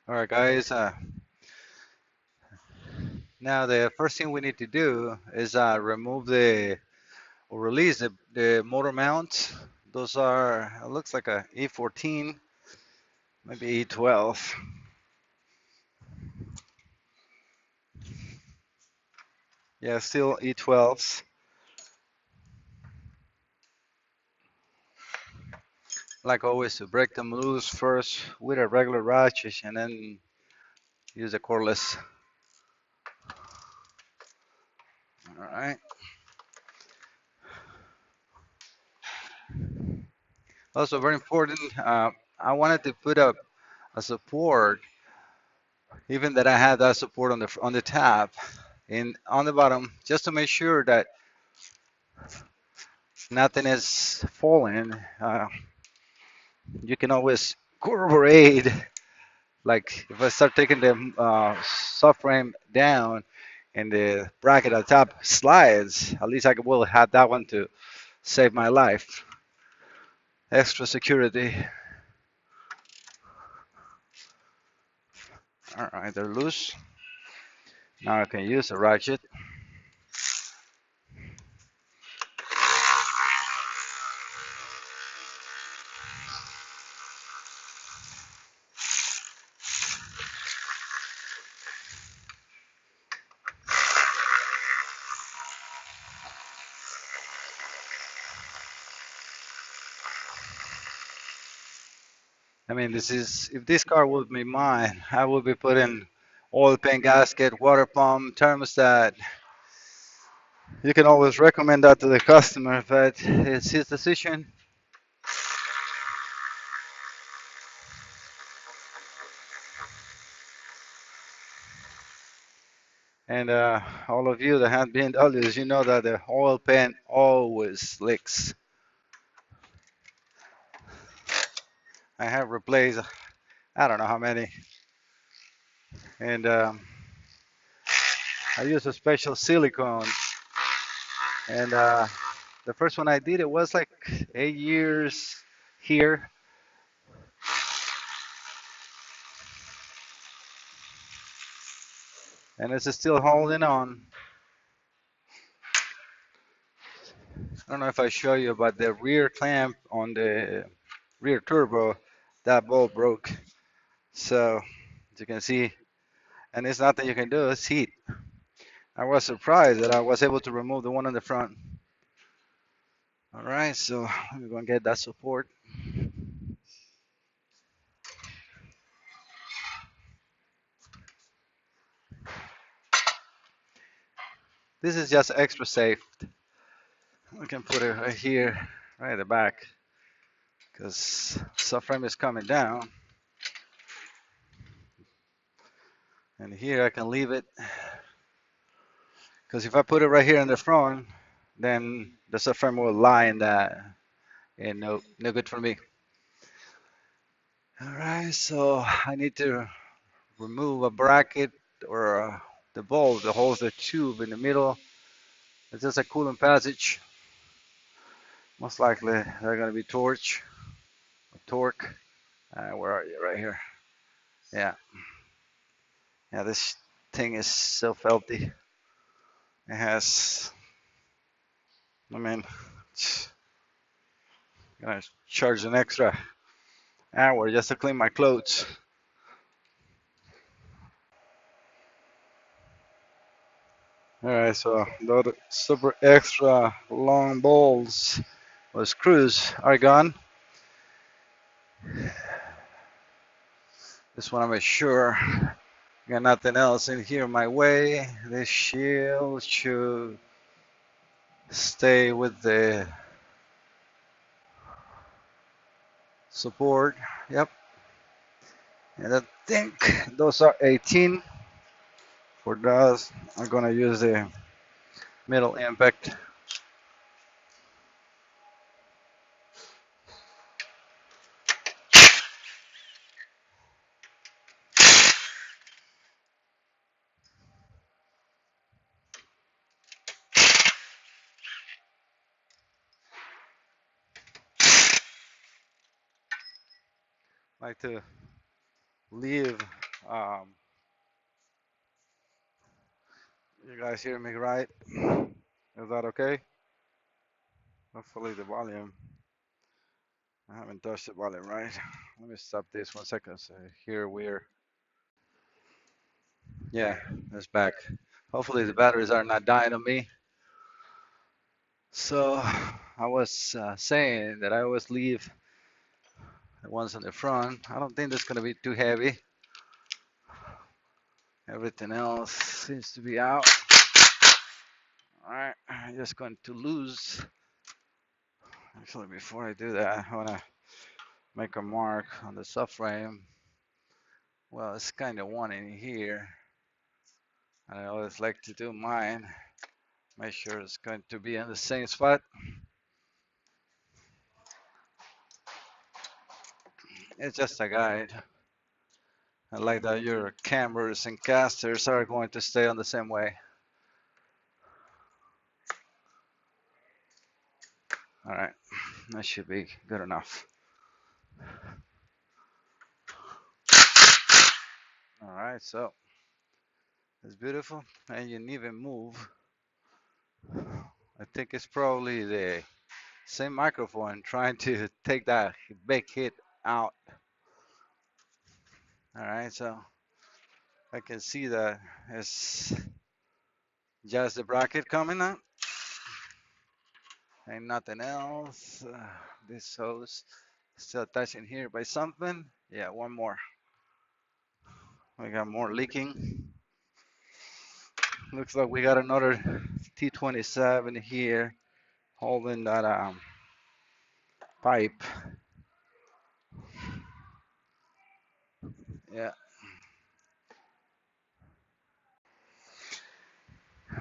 All right, guys. Now the first thing we need to do is remove the or release the motor mounts. Those are, it looks like a E14, maybe E12. Yeah, still E12s. Like always, to break them loose first with a regular ratchet and then use a cordless. All right. Also, very important. I wanted to put a support, even that I had that support on the tab and on the bottom, just to make sure that nothing is falling. You can always corroborate. Like if I start taking the subframe down and the bracket at the top slides, at least will have that one to save my life. Extra security. All right, they're loose. Now I can use a ratchet. I mean, this is if this car would be mine, I would be putting oil pan gasket, water pump, thermostat. You can always recommend that to the customer, but it's his decision. And all of you that have BMWs, you know that the oil pan always leaks. I have replaced, I don't know how many, and I use a special silicone. And the first one I did, it was like 8 years here, and it's still holding on. I don't know if I show you, but the rear clamp on the rear turbo, that bolt broke. So as you can see, and it's nothing you can do, it's heat. I was surprised that I was able to remove the one on the front. All right, so we're gonna get that support. This is just extra safe. We can put it right here, right at the back, because subframe is coming down. And here I can leave it, because if I put it right here in the front, then the subframe will lie in that, and no good for me. All right, so I need to remove a bracket or the bulb that holds the tube in the middle. It's just a coolant passage. Most likely they're gonna be torque. Where are you? Right here. Yeah, yeah. This thing is so filthy. It has. I mean, it's gonna charge an extra hour just to clean my clothes. All right, so the super extra long bolts or screws are gone. Just want to make sure got nothing else in here my way. This shield should stay with the support. Yep. And I think those are 18. For those, I'm gonna use the middle impact. I like to leave Um, you guys hear me right? Is that okay? Hopefully the volume. I haven't touched the volume right. Let me stop this 1 second. So here we're, yeah, it's back. Hopefully the batteries are not dying on me. So I was saying that I always leave the ones in the front. I don't think that's gonna be too heavy. Everything else seems to be out. All right, I'm just going to lose. Actually, before I do that, I wanna make a mark on the subframe. Well, it's kind of one in here. And I always like to do mine. Make sure it's going to be in the same spot. It's just a guide. I like that your cambers and casters are going to stay on the same way. All right, that should be good enough. All right, so it's beautiful, and you didn't even move. I think it's probably the same microphone trying to take that big hit out. All right, so I can see that it's just the bracket coming up and nothing else. This hose still attaching here by something. Yeah, one more. We got more leaking. Looks like we got another T27 here holding that pipe. Yeah.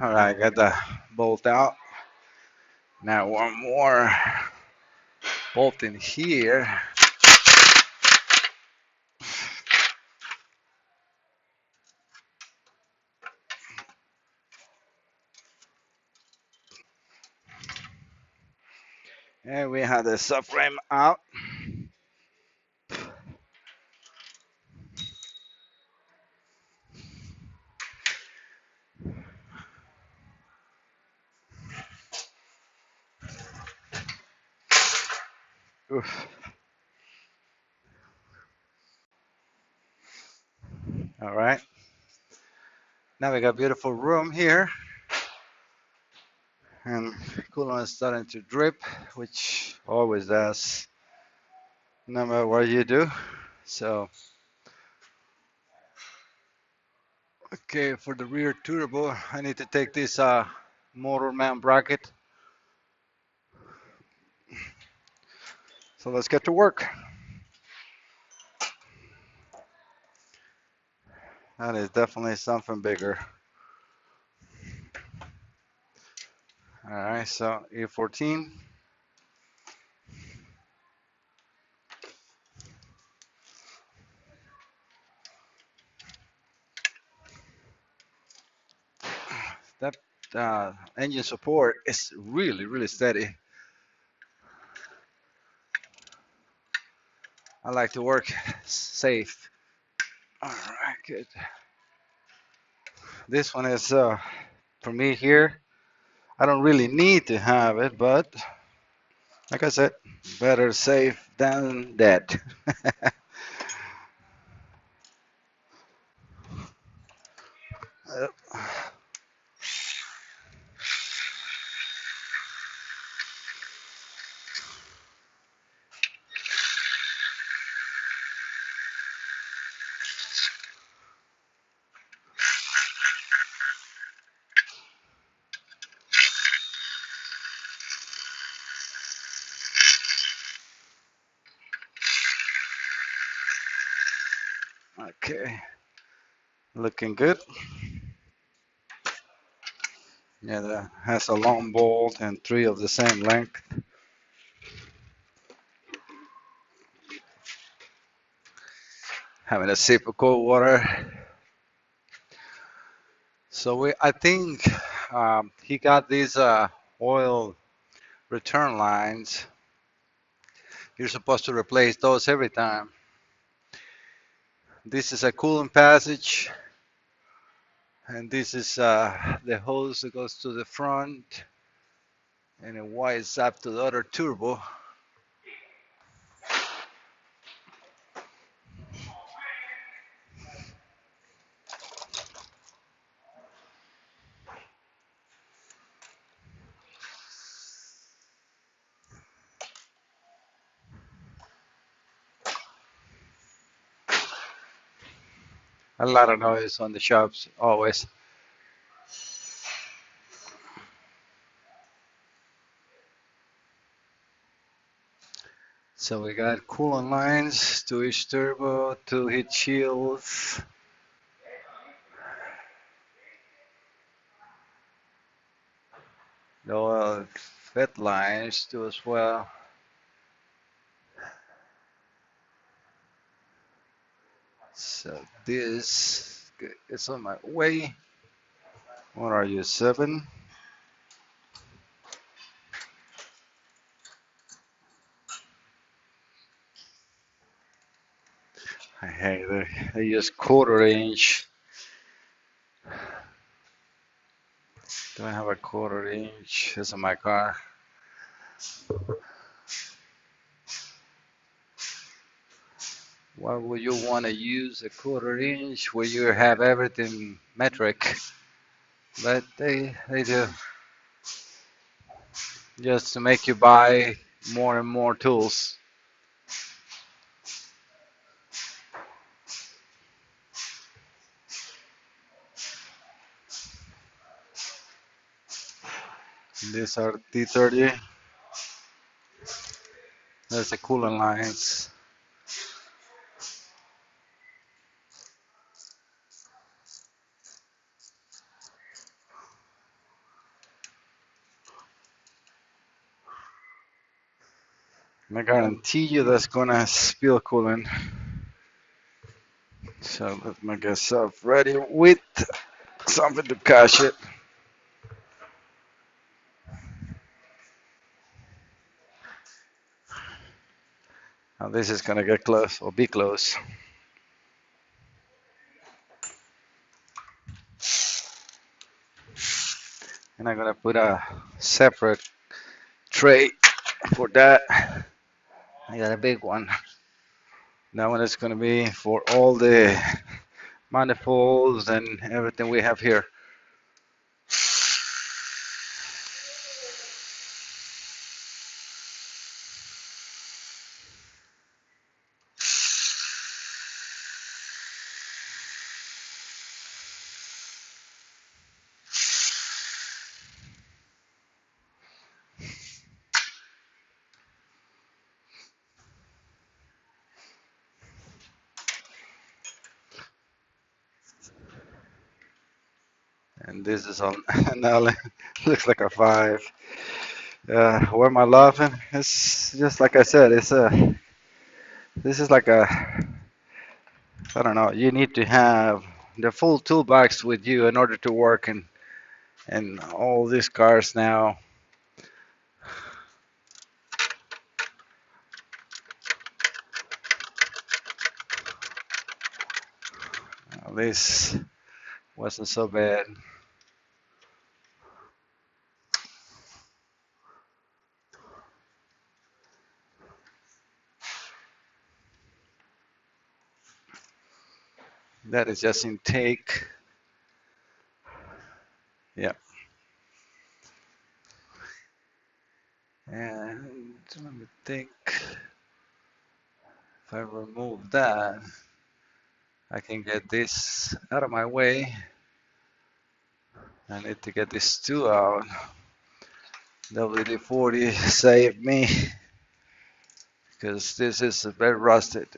All right, got the bolt out. Now one more bolt in here. And we have the subframe out. Oof. All right. Now we got beautiful room here. And coolant is starting to drip, which always does, no matter what you do. So, okay, for the rear turbo, I need to take this motor mount bracket. So let's get to work. That is definitely something bigger. All right, so E14. That engine support is really, really steady. I like to work safe. All right, good. This one is for me here. I don't really need to have it, but like I said, better safe than dead. Okay, looking good. Yeah, that has a long bolt and three of the same length. Having a sip of cold water. So I think he got these oil return lines. You're supposed to replace those every time. This is a coolant passage, and this is the hose that goes to the front, and it wires up to the other turbo. A lot of noise on the shops always. So we got coolant lines to each turbo, two heat shields. The oil fit lines too as well. So this is on my way. What are you, 7? Hey, they use quarter inch. Do I have a quarter inch? This is my car. Why would you want to use a quarter inch where you have everything metric? But they do, just to make you buy more and more tools. These are T30. There's the coolant lines. I guarantee you that's gonna spill coolant. So let me get myself ready with something to catch it. Now this is gonna get close or be close. And I'm gonna put a separate tray for that. I got a big one. That one is gonna be for all the manifolds and everything we have here. And this is on now looks like a 5. Where am I laughing? It's just like I said, it's a this is like a I don't know, you need to have the full toolbox with you in order to work in all these cars now. This wasn't so bad. That is just intake. Yeah. And let me think. If I remove that, I can get this out of my way. I need to get this 2 out. WD-40 saved me because this is very rusted.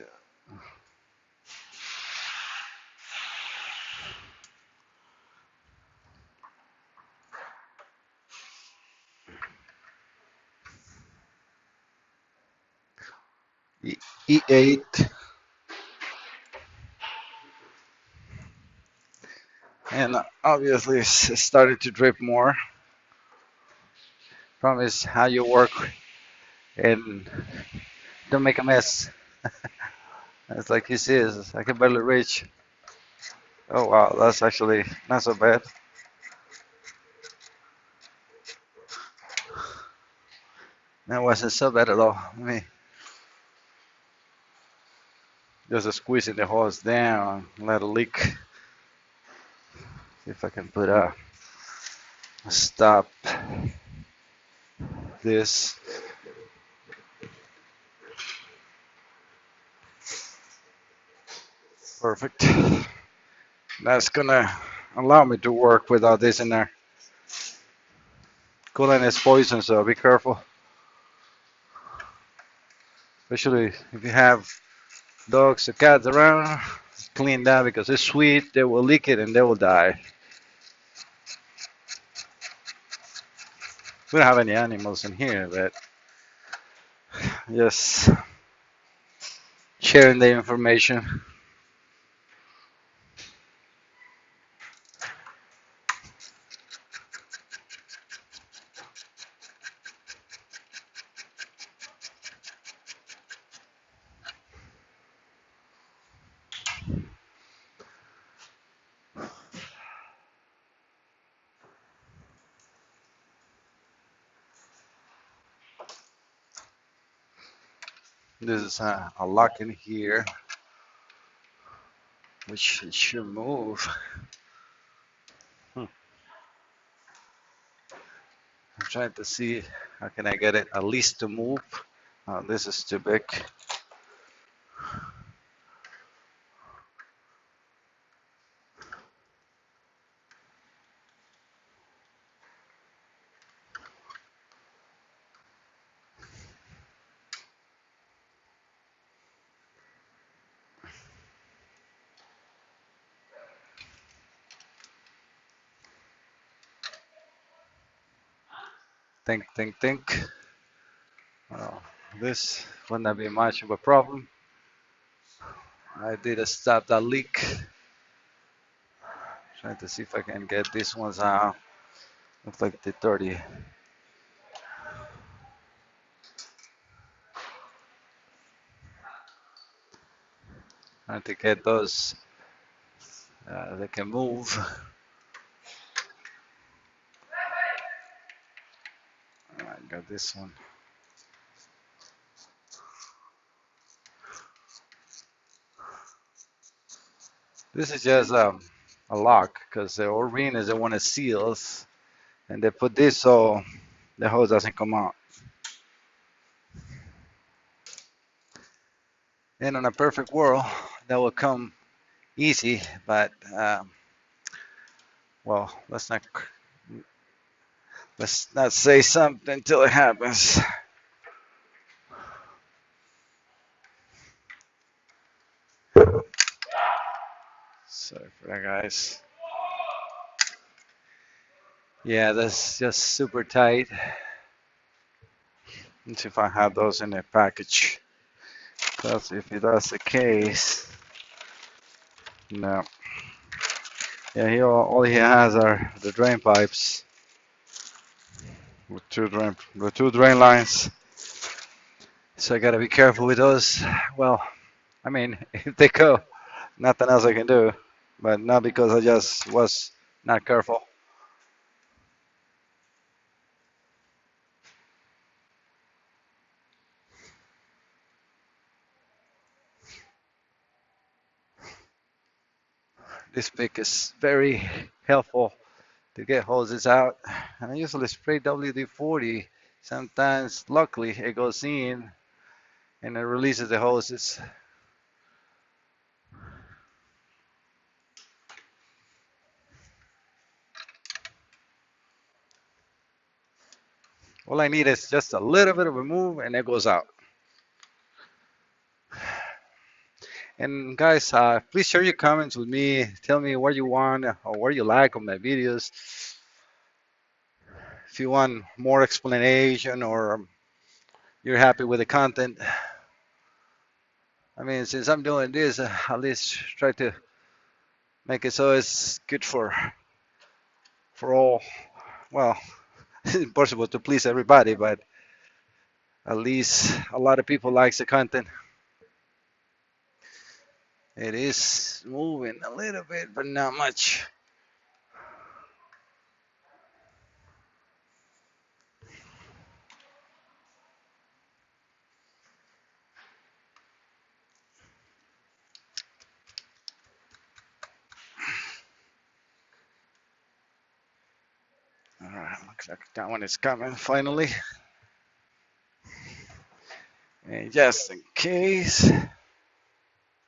E8, and obviously it's started to drip more. Problem is how you work and don't make a mess. It's like he says, I can barely reach. Oh wow, that's actually not so bad. That wasn't so bad at all. Let me just squeezing the hose down, let it leak. See if I can put a stop this. Perfect. That's gonna allow me to work without this in there. Coolant is poison, so be careful. Especially if you have dogs or cats around, clean that because it's sweet. They will lick it and they will die. We don't have any animals in here, but just sharing the information. This is a lock in here, which it should move. I'm trying to see how can I get it at least to move. This is too big. Think, think, think. Well, this would not be much of a problem. I did a stop that leak. Trying to see if I can get these ones out. Looks like the 30. Trying to get those they can move. I got this one. This is just a lock because the O-ring is the one that seals, and they put this so the hose doesn't come out. And on a perfect world, that will come easy, but well, let's not say something until it happens. Sorry for that, guys. Yeah, that's just super tight. Let's see if I have those in a package. Because if that's the case, no. Yeah, all he has are the drain pipes with two drain lines. So I gotta be careful with those. Well, I mean, if they go, nothing else I can do. But not because I just was not careful. This pick is very helpful to get hoses out. And I usually spray WD-40. Sometimes, luckily, it goes in and it releases the hoses. All I need is just a little bit of a move and it goes out. And guys, please share your comments with me. Tell me what you want or what you like on my videos. If you want more explanation or you're happy with the content. I mean, since I'm doing this, at least try to make it so it's good for all. Well, it's impossible to please everybody, but at least a lot of people likes the content. It is moving a little bit, but not much. All right, looks like that one is coming finally. And just in case,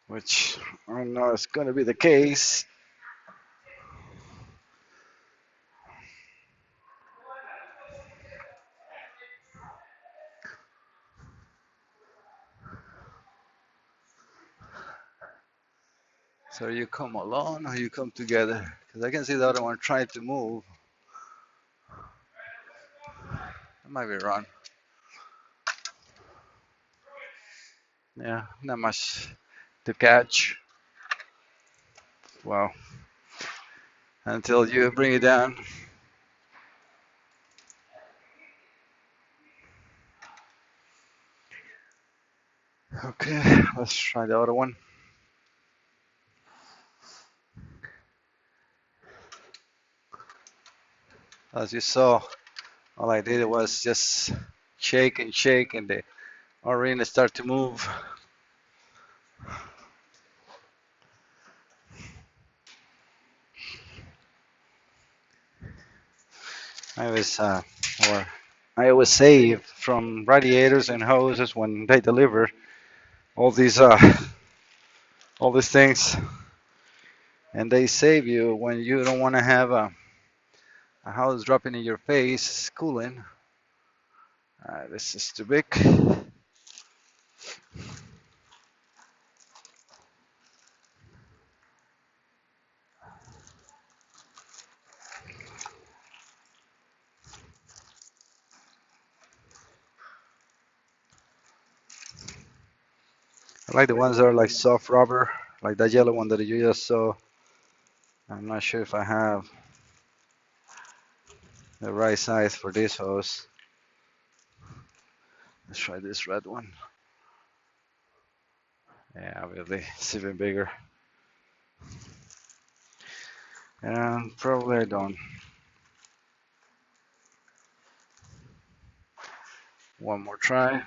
which I don't know it's going to be the case. So you come alone or you come together? Because I can see the other one trying to move. I might be wrong. Yeah, not much to catch. Well, until you bring it down. Okay, let's try the other one. As you saw, all I did was just shake, and the arena start to move. I was, or I always save from radiators and hoses when they deliver all these, all these things, and they save you when you don't want to have a house dropping in your face, cooling. This is too big. I like the ones that are like soft rubber, like that yellow one that you just saw. I'm not sure if I have the right size for this hose. Let's try this red one. Yeah, obviously it's even bigger. And probably I don't. One more try.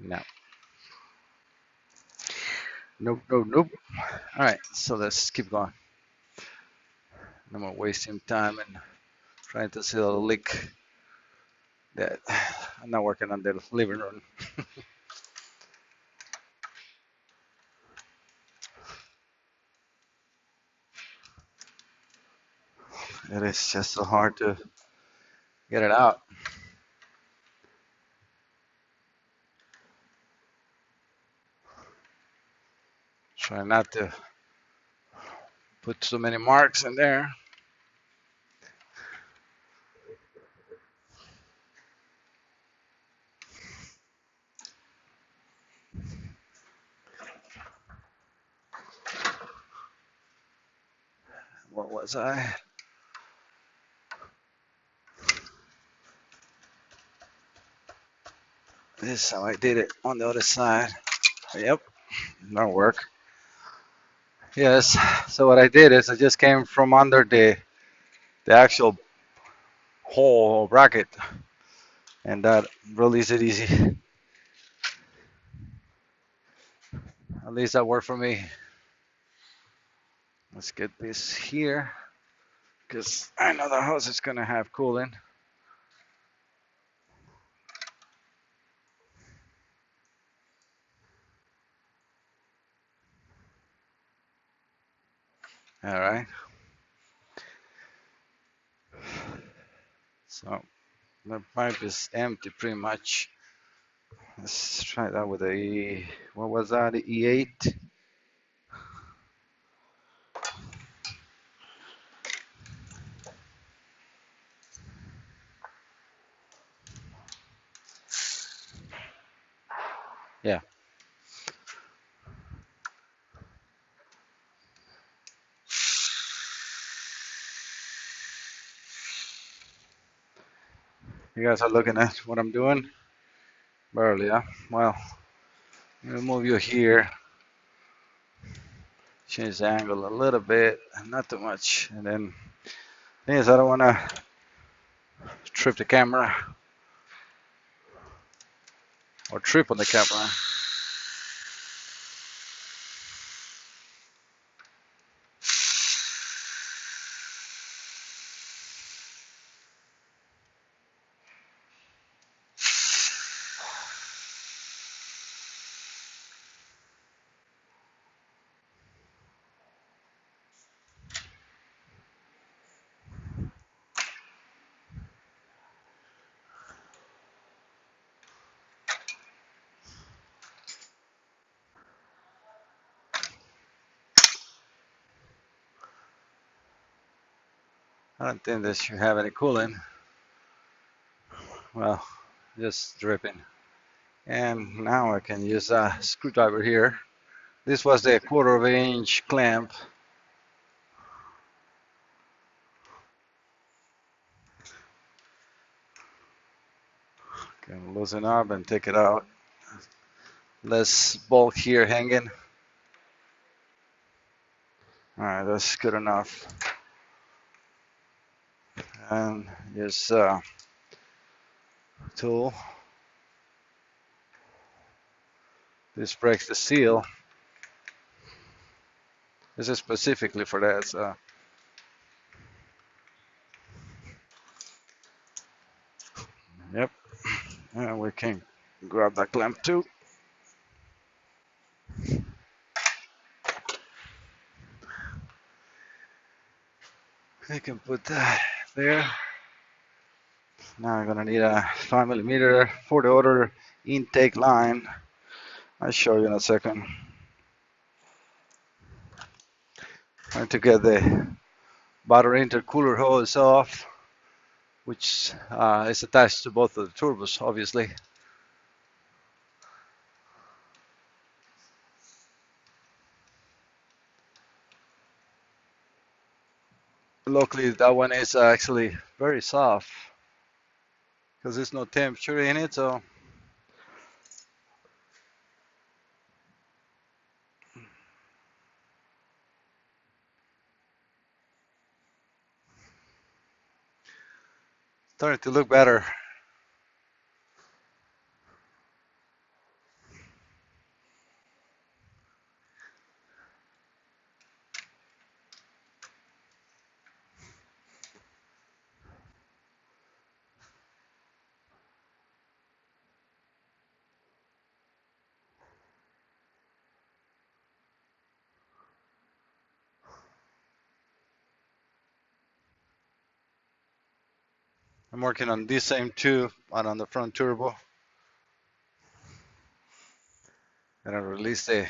No. Nope, nope, nope. All right, so let's keep going. No more wasting time and trying to seal a leak that I'm not working on the living room. It is just so hard to get it out. Try not to put so many marks in there. What was I? This is how I did it on the other side. Yep, that'll work. Yes, so what I did is I just came from under the actual hole or bracket, and that released it easy. At least that worked for me. Let's get this here, because I know the house is gonna have cooling. All right, so the pipe is empty pretty much. Let's try that with a, what was that, the E8? Yeah. You guys are looking at what I'm doing? Barely, yeah? Well, I'm gonna move you here, change the angle a little bit, not too much. And then, thing is, I don't wanna trip the camera or trip on the camera. I don't think this should have any coolant. Well, just dripping. And now I can use a screwdriver here. This was the 1/4 inch clamp. Can loosen up and take it out. Less bulk here hanging. All right, that's good enough. And use tool. This breaks the seal. This is specifically for that. So. Yep. And we can grab that clamp too. We can put that there. Now I'm gonna need a 5mm for the other intake line. I'll show you in a second. Trying to get the battery intercooler hose off, which is attached to both of the turbos, obviously. Luckily, that one is actually very soft because there's no temperature in it, so starting to look better. I'm working on this same tube and on the front turbo. Gonna release the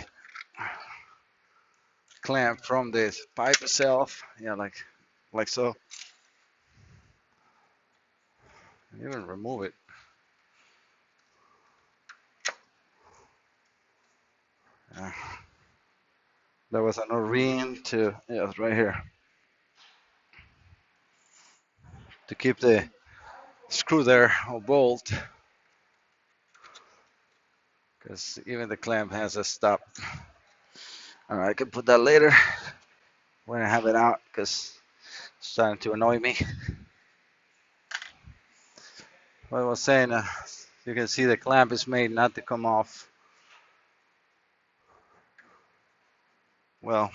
clamp from the pipe itself. Yeah, like so. And even remove it. Uh, there was an O-ring to, yeah, it's right here. To keep the screw there or bolt. Because even the clamp has a stop. Alright, I can put that later when I have it out because it's starting to annoy me. What I was saying, you can see the clamp is made not to come off. Well,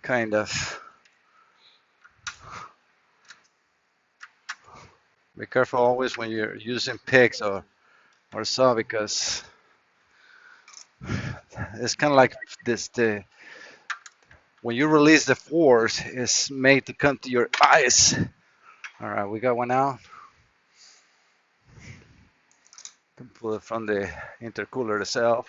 kind of. Be careful always when you're using pigs or saw because it's kind of like this. When you release the force, it's made to come to your eyes. All right, we got one out. Can pull it from the intercooler itself.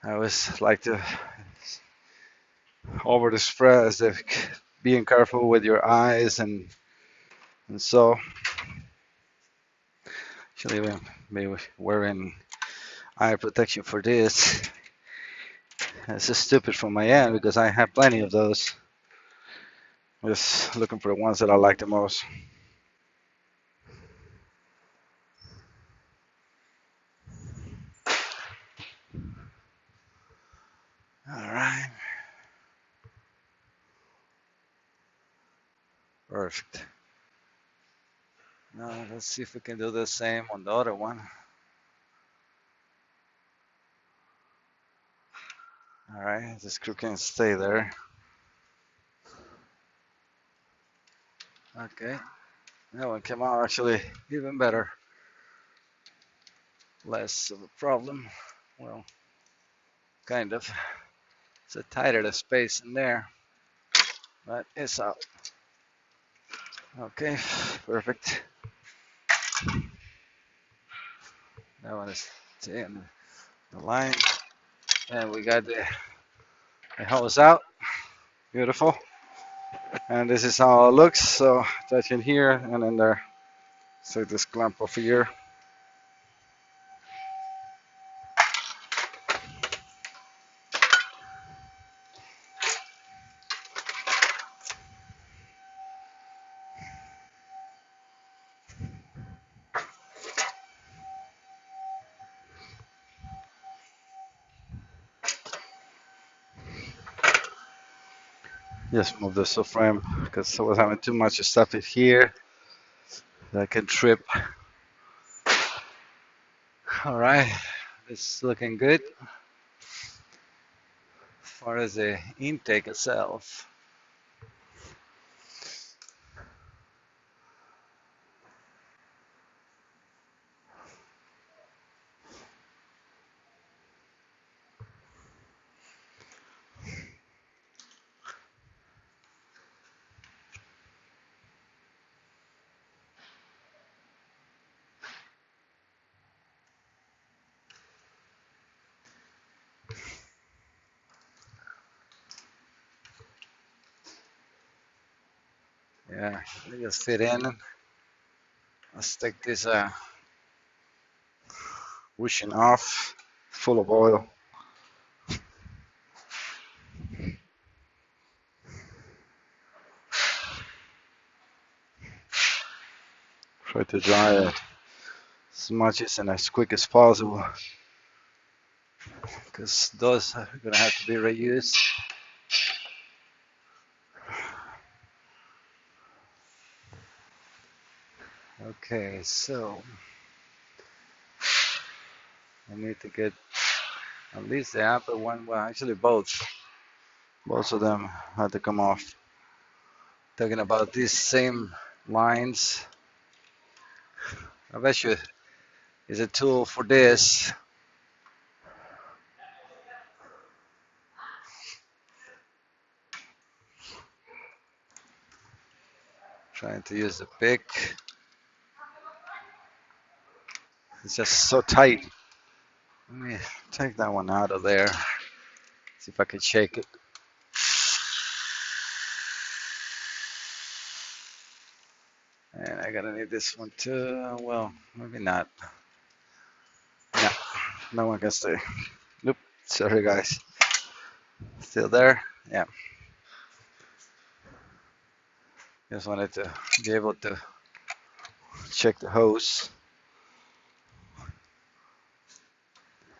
I always like to over express the being careful with your eyes and so actually even maybe wearing eye protection for this. This is stupid from my end because I have plenty of those. Just looking for the ones that I like the most. All right. Perfect. Now let's see if we can do the same on the other one. All right, the screw can stay there. Okay, that one came out actually even better. Less of a problem. Well, kind of. It's a tighter the space in there, but it's out. Okay, perfect. That one is in the line, and we got the hose out. Beautiful. And this is how it looks. So touch in here and in there. So this clamp off here. Just move the subframe because I was having too much stuff in here that can trip. All right, this is looking good. As far as the intake itself, yeah, they just fit in. Let's take this bushing off, full of oil. Try to dry it as much as and as quick as possible because those are gonna have to be reused. Okay, so I need to get at least the upper one. Well, actually both. Both of them had to come off. Talking about these same lines. I bet you is a tool for this. Trying to use the pick. It's just so tight. Let me take that one out of there. See if I can shake it. And I gotta need this one too. Well, maybe not. No, no one can stay. Nope. Sorry, guys. Still there? Yeah. Just wanted to be able to check the hose.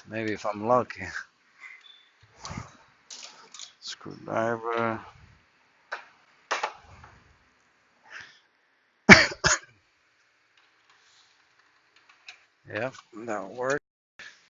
Maybe if I'm lucky. Screwdriver. Yep, that works.